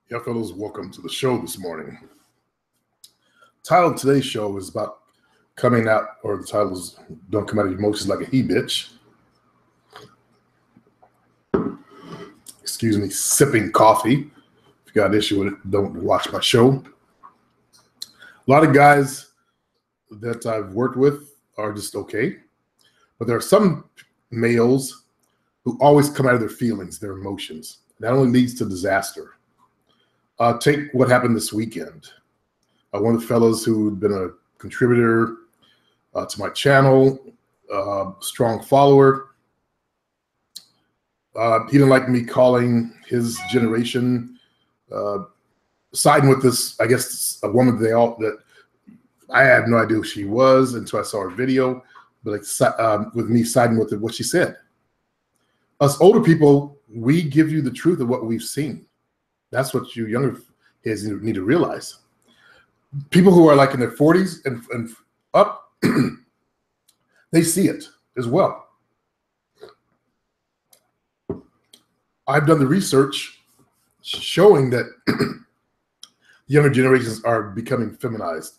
Yeah, fellows, welcome to the show this morning. Title of today's show is about coming out, or the title is Don't Come Out of Your Emotions Like a He Bitch. Excuse me, sipping coffee. If you got an issue with it, don't watch my show. A lot of guys that I've worked with are just okay, but there are some males who always come out of their feelings, their emotions. That only leads to disaster. Take what happened this weekend. One of the fellows who'd been a contributor to my channel, strong follower, he didn't like me calling his generation siding with this, I guess, a woman that I had no idea who she was until I saw her video, but with me siding with what she said. Us older people, we give you the truth of what we've seen. That's what you younger kids need to realize. People who are like in their 40s and up, they see it as well. I've done the research showing that younger generations are becoming feminized.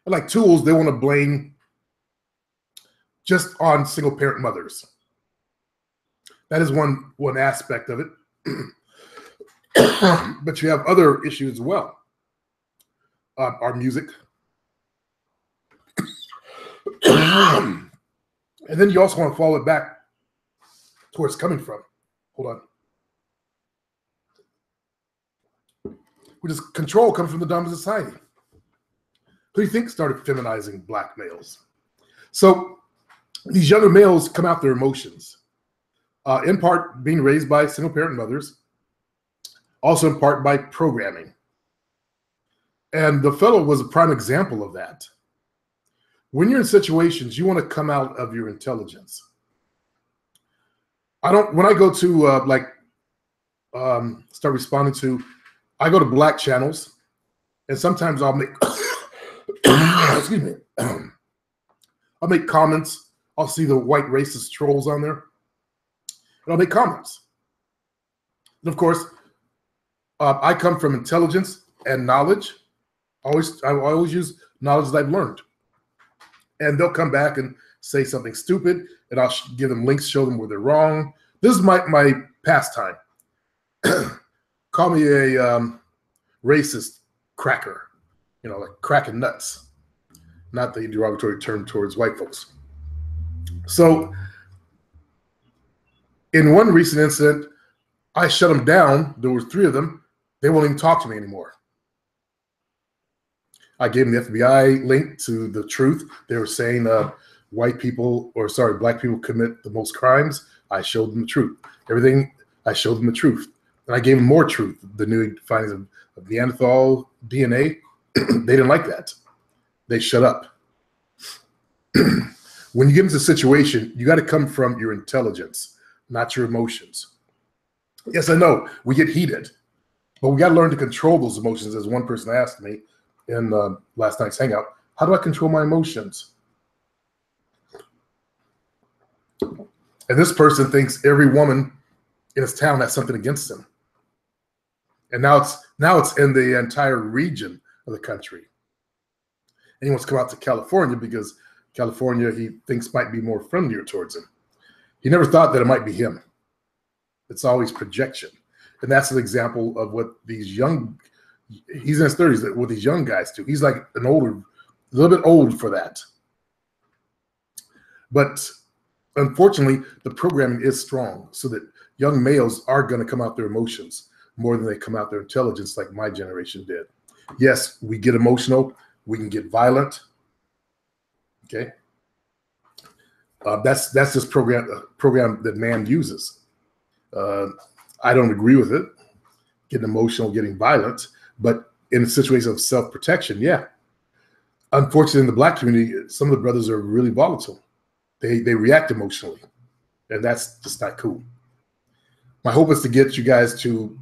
Like tools, they want to blame just on single parent mothers. That is one aspect of it. But you have other issues as well. Our music. And then you also want to follow it back to where it's coming from. Hold on. Which is control comes from the dominant society. Who do you think started feminizing black males? So these younger males come out their emotions. In part being raised by single parent mothers, also in part by programming. And the fellow was a prime example of that. When you're in situations, you want to come out of your intelligence. When I go to start responding to, I go to black channels, and sometimes I'll make, excuse me, I'll make comments. I'll see the white racist trolls on there. And I'll make comments. And of course, I come from intelligence and knowledge. I always use knowledge that I've learned. And they'll come back and say something stupid, and I'll give them links, show them where they're wrong. This is my pastime. Call me a racist cracker, like cracking nuts. Not the derogatory term towards white folks. So in one recent incident, I shut them down. There were 3 of them. They won't even talk to me anymore. I gave them the FBI link to the truth. They were saying black people commit the most crimes. I showed them the truth. I showed them the truth. And I gave them more truth. The new findings of Neanderthal DNA, they didn't like that. They shut up. When you get into a situation, you got to come from your intelligence, not your emotions. Yes, I know we get heated, but we got to learn to control those emotions. As one person asked me in last night's hangout, how do I control my emotions? And this person thinks every woman in his town has something against him. And now it's in the entire region of the country. And he wants to come out to California because California, he thinks, might be more friendlier towards him. He never thought that it might be him. It's always projection. And that's an example of what he's in his 30s, what these young guys do. He's like a little bit old for that. But unfortunately, the programming is strong so that young males are going to come out their emotions more than they come out their intelligence like my generation did. Yes, we get emotional. We can get violent. Okay. That's this program that man uses. I don't agree with it, getting emotional, getting violent, but in a situation of self-protection, yeah. Unfortunately, in the black community, some of the brothers are really volatile. They react emotionally, and that's just not cool. My hope is to get you guys to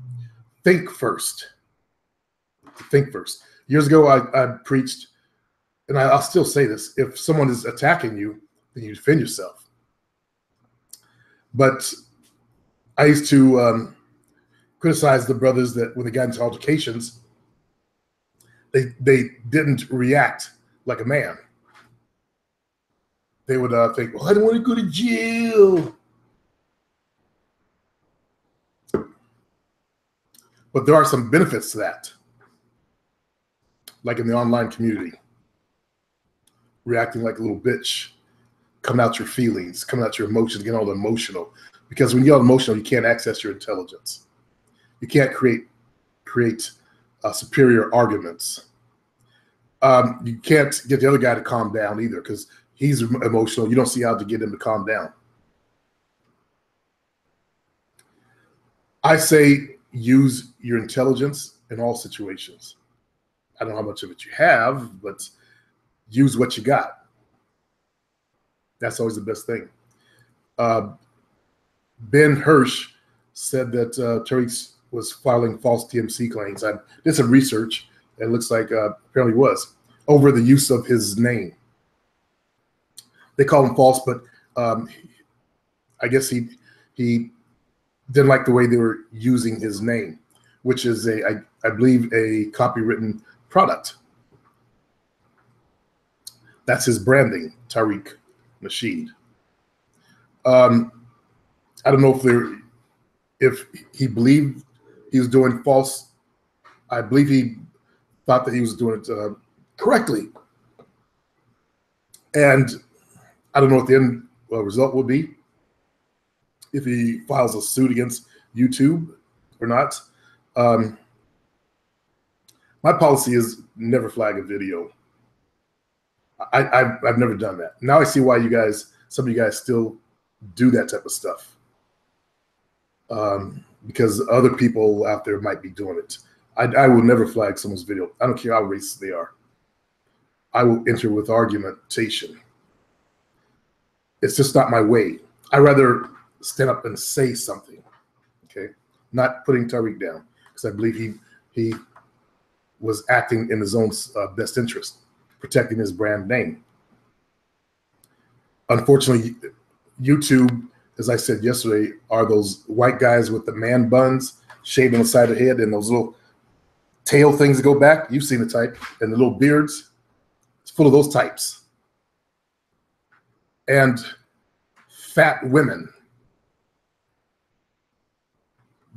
think first. Years ago, I preached, and I'll still say this, if someone is attacking you, then you defend yourself. But I used to criticize the brothers that when they got into altercations, they didn't react like a man. They would think, well, I don't want to go to jail. But there are some benefits to that, like in the online community, reacting like a little bitch, coming out your feelings, coming out your emotions, getting all emotional. Because when you're emotional, you can't access your intelligence. You can't create superior arguments. You can't get the other guy to calm down either because he's emotional. You don't see how to get him to calm down. I say use your intelligence in all situations. I don't know how much of it you have, but use what you got. That's always the best thing. Ben Hirsch said that Tariq was filing false TMC claims. I did some research. It looks like apparently was over the use of his name. They call him false, but I guess he didn't like the way they were using his name, which is I believe a copywritten product. That's his branding, Tariq Nasheed. I don't know if he believed he was doing false. I believe he thought that he was doing it correctly. And I don't know what the end result will be, if he files a suit against YouTube or not. My policy is never flag a video. I've never done that. Now I see why some of you guys still do that type of stuff. Because other people out there might be doing it. I will never flag someone's video. I don't care how racist they are. I will enter with argumentation. It's just not my way. I rather stand up and say something, okay? Not putting Tariq down, because I believe he was acting in his own best interest, protecting his brand name. Unfortunately, YouTube, as I said yesterday, are those white guys with the man buns shaved on the side of the head and those little tail things that go back. You've seen the type, and the little beards. It's full of those types. And fat women.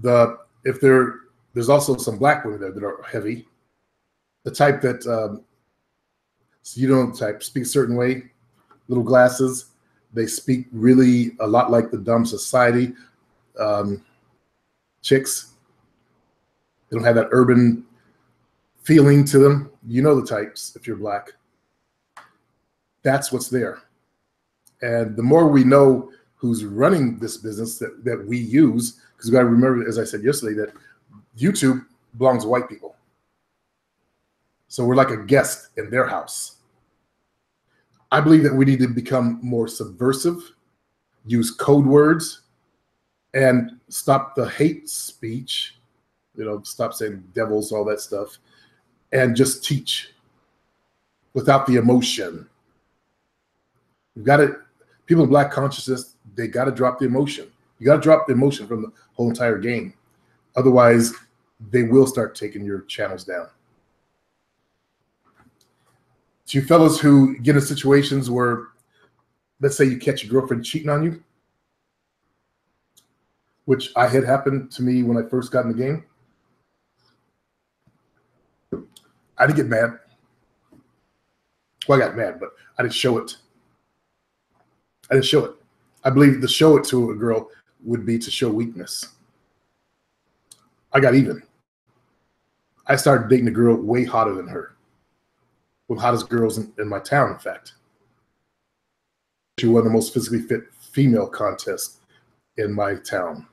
There's also some black women there that are heavy. The type that so you don't type speak a certain way, little glasses. They speak really a lot like the dumb society chicks. They don't have that urban feeling to them. You know the types if you're black. That's what's there. And the more we know who's running this business that we use, because we got to remember, as I said yesterday, that YouTube belongs to white people. So we're like a guest in their house. I believe that we need to become more subversive, use code words, and stop the hate speech, stop saying devils, all that stuff, and just teach without the emotion. We've got to, people in black consciousness, they got to drop the emotion. You got to drop the emotion from the whole entire game. Otherwise, they will start taking your channels down. To you fellas who get in situations where, let's say you catch your girlfriend cheating on you, which I had happened to me when I first got in the game, I didn't get mad. Well, I got mad, but I didn't show it. I didn't show it. I believe to show it to a girl would be to show weakness. I got even. I started dating a girl way hotter than her. One of the hottest girls in my town, in fact. She won the most physically fit female contest in my town.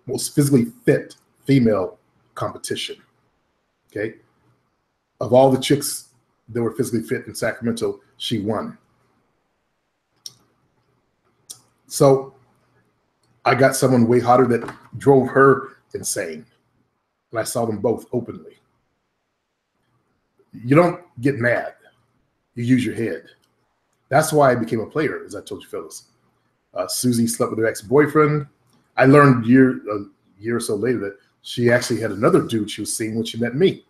Most physically fit female competition. Okay? Of all the chicks that were physically fit in Sacramento, she won. So I got someone way hotter that drove her insane. And I saw them both openly. You don't get mad. You use your head. That's why I became a player, as I told you fellas. Susie slept with her ex-boyfriend. I learned a year or so later that she actually had another dude she was seeing when she met me.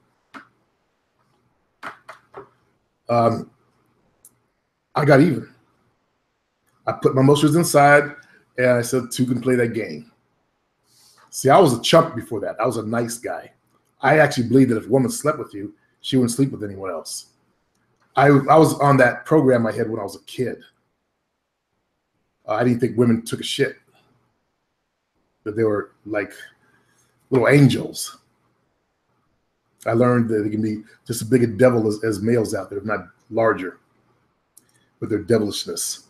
I got even. I put my emotions inside, and I said, two can play that game. See, I was a chump before that. I was a nice guy. I actually believed that if a woman slept with you, she wouldn't sleep with anyone else. I was on that program I had when I was a kid. I didn't think women took a shit, that they were like little angels. I learned that they can be just as big a devil as males out there, if not larger, with their devilishness.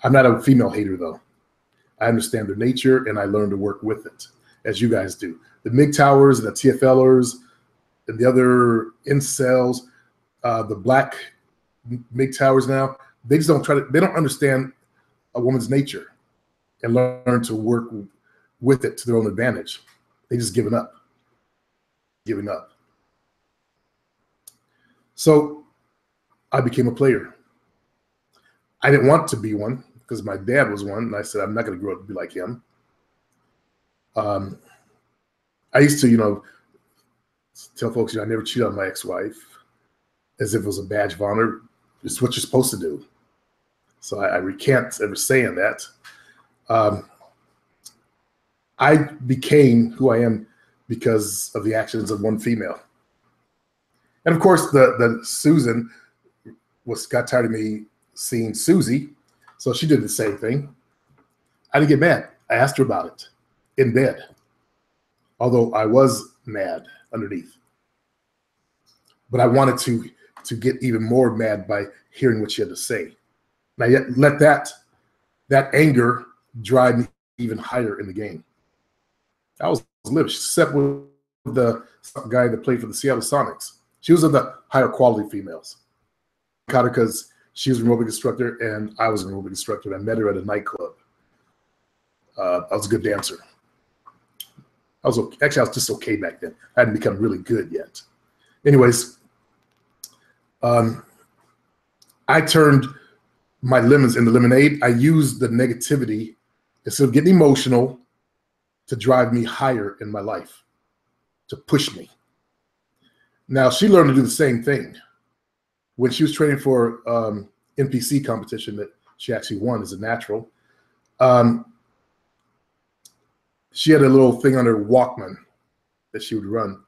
I'm not a female hater, though. I understand their nature, and I learn to work with it, as you guys do. The MGTOWers and the TFLers and the other incels, the black MGTOWers now, they just they don't understand a woman's nature and learn to work with it to their own advantage. They just giving up. So I became a player. I didn't want to be one because my dad was one, and I said, I'm not going to grow up to be like him. I used to, tell folks, I never cheated on my ex-wife, as if it was a badge of honor. It's what you're supposed to do. So I recant ever saying that. I became who I am because of the actions of one female. And of course, the Susan got tired of me seeing Susie, so she did the same thing. I didn't get mad. I asked her about it in bed, although I was mad underneath. But I wanted to get even more mad by hearing what she had to say. And I let that anger drive me even higher in the game. I was livid. She slept with the guy that played for the Seattle Sonics. She was of the higher quality females. I caught her because she was an aerobic instructor and I was an aerobic instructor. And I met her at a nightclub. I was a good dancer. I was just okay back then. I hadn't become really good yet. Anyways, I turned my lemons into lemonade. I used the negativity instead of getting emotional to drive me higher in my life, to push me. Now, she learned to do the same thing. When she was training for NPC competition that she actually won as a natural, she had a little thing on her Walkman that she would run.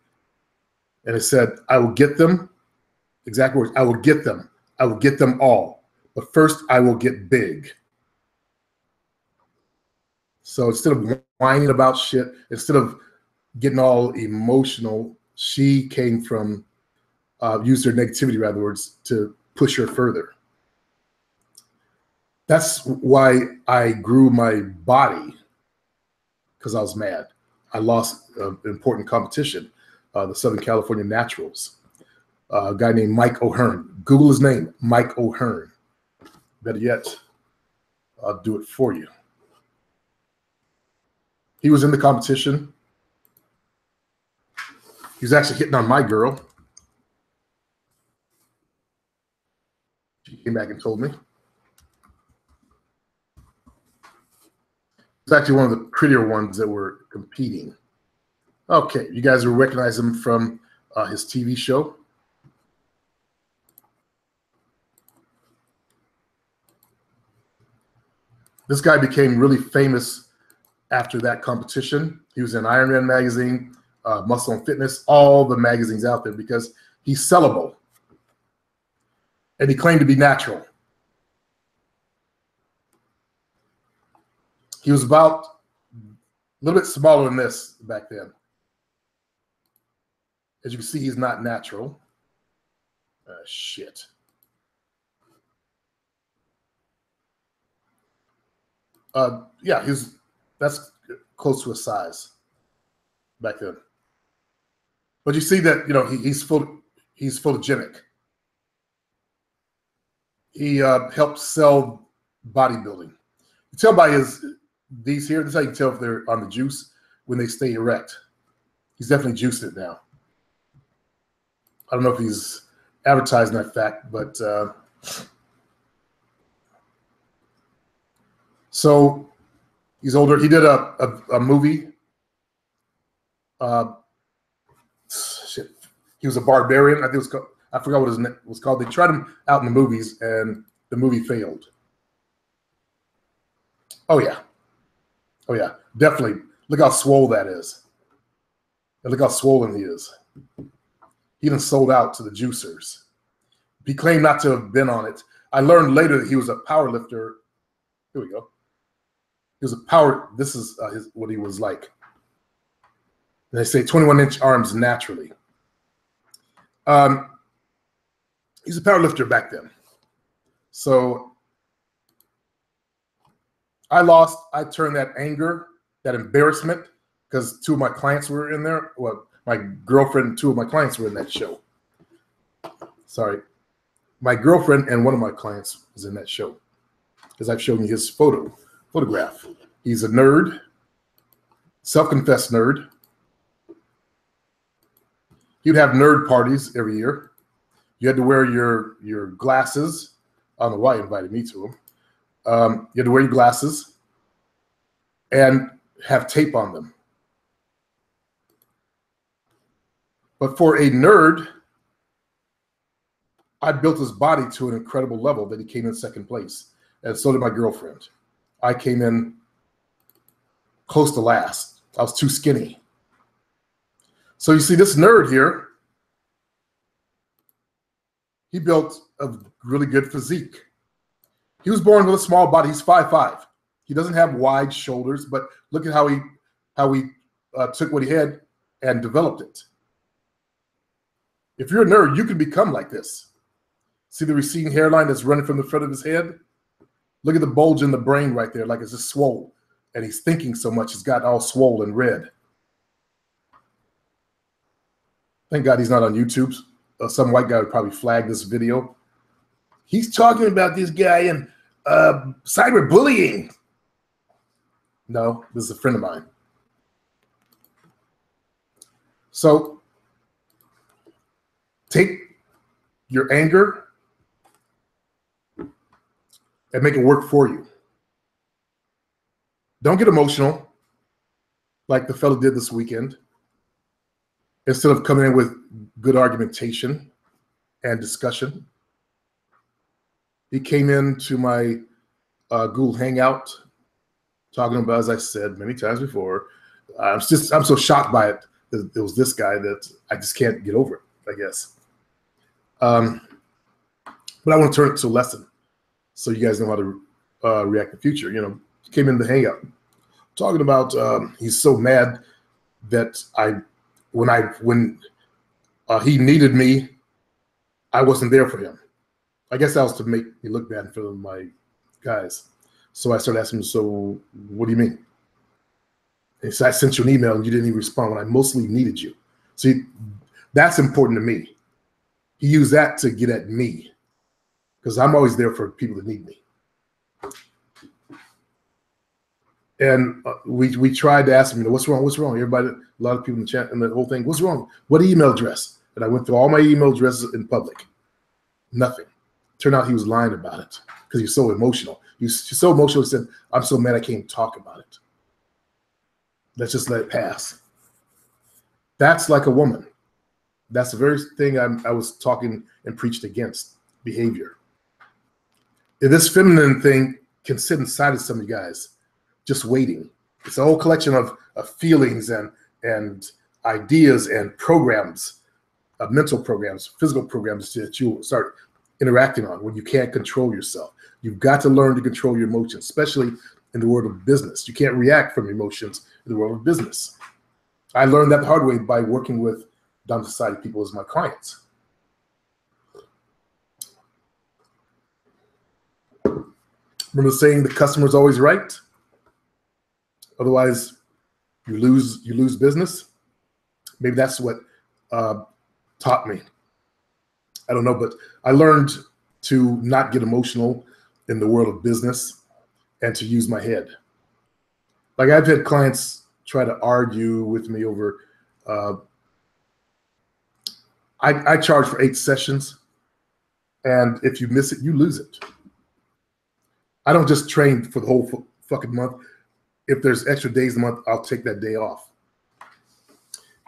And it said, I will get them, exact words, I will get them. I will get them all. But first, I will get big. So instead of whining about shit, instead of getting all emotional, she came from, used her negativity, rather words, to push her further. That's why I grew my body, because I was mad. I lost an important competition, the Southern California Naturals. A guy named Mike O'Hearn. Google his name, Mike O'Hearn. Better yet, I'll do it for you. He was in the competition. He was actually hitting on my girl. She came back and told me. It's actually one of the prettier ones that were competing. Okay, you guys will recognize him from his TV show. This guy became really famous after that competition. He was in Iron Man magazine, Muscle and Fitness, all the magazines out there because he's sellable. And he claimed to be natural. He was about a little bit smaller than this back then. As you can see, he's not natural. Shit. Yeah, that's close to his size back then. But you see that, he's photogenic. He helped sell bodybuilding. You tell by these here, this is how you can tell if they're on the juice when they stay erect. He's definitely juiced it now. I don't know if he's advertising that fact, but so He's older. He did a movie. Shit. He was a barbarian. I think it was called, I forgot what his name was called. They tried him out in the movies, and the movie failed. Oh yeah, oh yeah, definitely. Look how swole that is, and look how swollen he is. He done sold out to the juicers. He claimed not to have been on it. I learned later that he was a power lifter. Here we go. He was a power. This is what he was like. They say 21-inch arms naturally. He's a power lifter back then. So I turned that anger, that embarrassment, because two of my clients were in there. Well, my girlfriend and two of my clients were in that show. Sorry. My girlfriend and one of my clients was in that show, because I've shown you his photograph. He's a nerd, self-confessed nerd. He would have nerd parties every year. You had to wear your glasses. I don't know why he invited me to them. You had to wear your glasses and have tape on them. But for a nerd, I built his body to an incredible level that he came in second place. And so did my girlfriend. I came in close to last. I was too skinny. So you see this nerd here, he built a really good physique. He was born with a small body. He's 5'5". He doesn't have wide shoulders, but look at how he took what he had and developed it. If you're a nerd, you can become like this. See the receding hairline that's running from the front of his head? Look at the bulge in the brain right there, like it's just swole. And he's thinking so much, it's got all swollen red. Thank God he's not on YouTube. Some white guy would probably flag this video. He's talking about this guy and cyberbullying. No, this is a friend of mine. So take your anger and make it work for you. Don't get emotional like the fella did this weekend. Instead of coming in with good argumentation and discussion, he came into my Google Hangout talking about, as I said many times before, I'm so shocked by it that it was this guy that I just can't get over it, I guess. But I want to turn it to a lesson so you guys know how to react in the future. You know, he came in the Hangout talking about he's so mad that when he needed me, I wasn't there for him. I guess that was to make me look bad in front of my guys. So I started asking him, so what do you mean? He said, I sent you an email and you didn't even respond when I mostly needed you. See, that's important to me. He used that to get at me because I'm always there for people that need me. And we tried to ask him, you know, what's wrong? What's wrong? Everybody, a lot of people in the chat and the whole thing, what's wrong? What email address? And I went through all my email addresses in public. Nothing. Turned out he was lying about it because he's so emotional. He's so emotional. He said, I'm so mad I can't talk about it. Let's just let it pass. That's like a woman. That's the very thing I was talking and preached against, behavior. If this feminine thing can sit inside of some of you guys, just waiting. It's a whole collection of feelings and ideas and programs, mental programs, physical programs that you start interacting on when you can't control yourself. You've got to learn to control your emotions, especially in the world of business. You can't react from emotions in the world of business. I learned that the hard way by working with down society people as my clients. Remember saying the customer's always right? Otherwise, you lose business. Maybe that's what taught me. I don't know, but I learned to not get emotional in the world of business and to use my head. Like I've had clients try to argue with me over. I charge for 8 sessions, and if you miss it, you lose it. I don't just train for the whole fucking month. if there's extra days a month, I'll take that day off.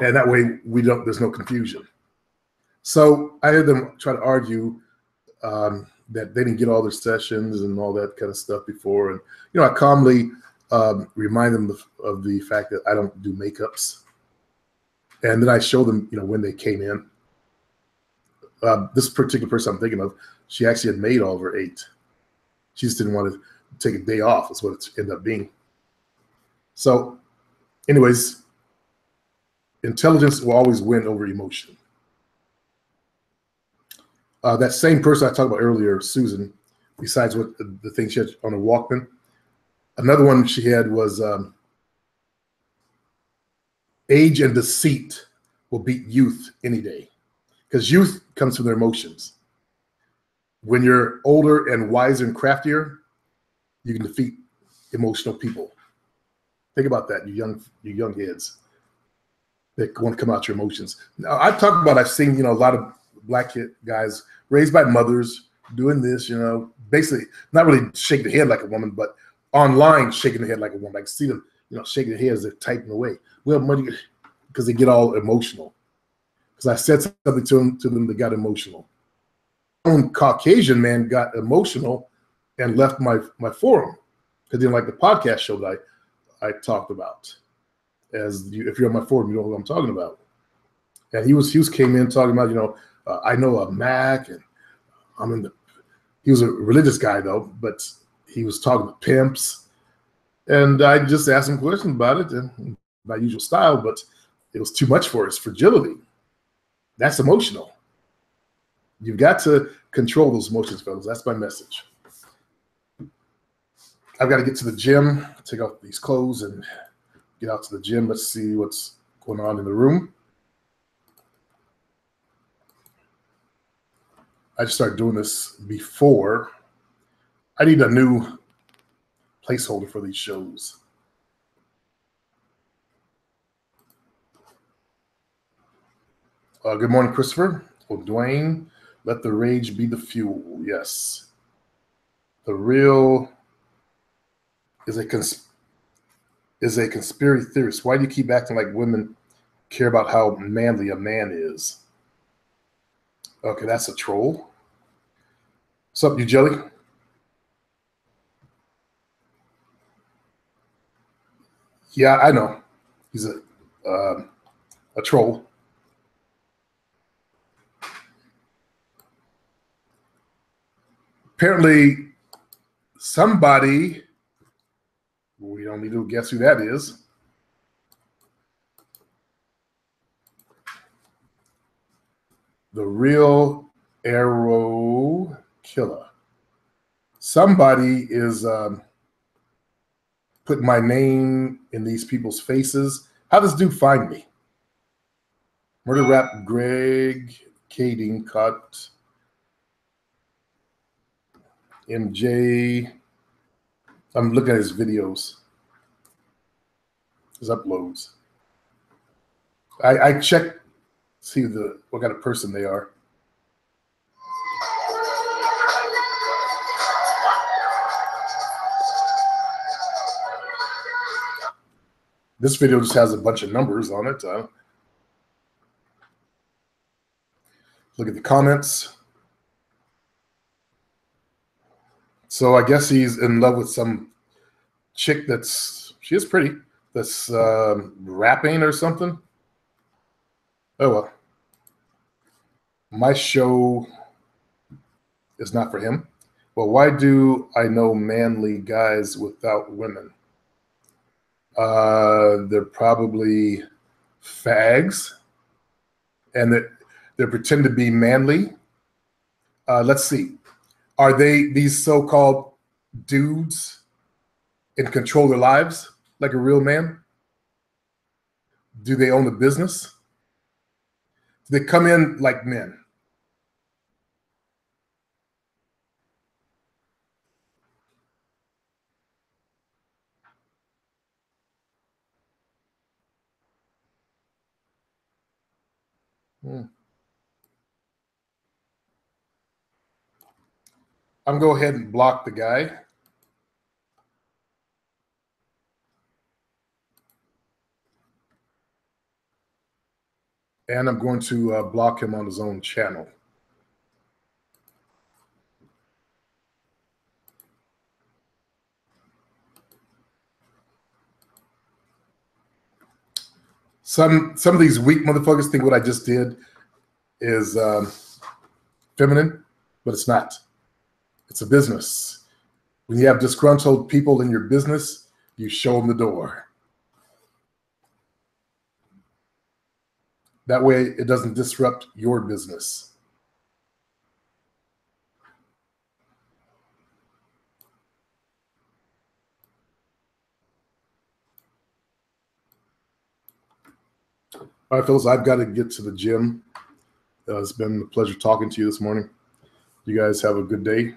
And that way there's no confusion. So I heard them try to argue that they didn't get all their sessions and all that kind of stuff before. And, I calmly remind them of the fact that I don't do makeups. And then I show them, when they came in. This particular person I'm thinking of, she actually had made all of her 8. She just didn't want to take a day off. That's what it ended up being. So anyways, intelligence will always win over emotion. That same person I talked about earlier, Susan, besides what the thing she had on her Walkman, another one she had was age and deceit will beat youth any day, because youth comes from their emotions. When you're older and wiser and craftier, you can defeat emotional people. Think about that, you young heads that want to come out your emotions. Now, I've seen, a lot of black guys raised by mothers doing this, basically not really shaking the head like a woman, but online shaking the head like a woman. I can see them, shaking their head as they're typing away. Well, money, because they get all emotional. Because I said something to them that got emotional. One Caucasian man got emotional and left my forum because he didn't like the podcast show that I talked about. If you're on my forum, you know what I'm talking about. And he came in talking about, I know a Mac, and he was a religious guy though, but he was talking to pimps. And I just asked him questions about it, and my usual style, but it was too much for his fragility. That's emotional. You've got to control those emotions, fellas. That's my message. I've got to get to the gym, take off these clothes and get out to the gym. Let's see what's going on in the room. I just started doing this before. I need a new placeholder for these shows. Good morning, Christopher. Oh, Dwayne, let the rage be the fuel. Yes. The real is a conspiracy theorist. Why do you keep acting like women care about how manly a man is? Okay, that's a troll. What's up, you jelly? Yeah, I know. He's a troll. Apparently, somebody, we don't need to guess who that is. The real arrow killer. Somebody is putting my name in these people's faces. How does dude find me? Murder Rap Greg Kading caught MJ. I'm looking at his videos, his uploads. I check, see what kind of person they are. This video just has a bunch of numbers on it. Look at the comments. So I guess he's in love with some chick she is pretty, that's rapping or something. Oh well. My show is not for him. Well, why do I know manly guys without women? They're probably fags, and they pretend to be manly. Let's see. Are they these so-called dudes in control of their lives like a real man? Do they own a business? Do they come in like men? I'm going to go ahead and block the guy. And I'm going to block him on his own channel. Some of these weak motherfuckers think what I just did is feminine, but it's not. It's a business. When you have disgruntled people in your business, you show them the door. That way it doesn't disrupt your business. All right, fellas, I've got to get to the gym. It's been a pleasure talking to you this morning. You guys have a good day.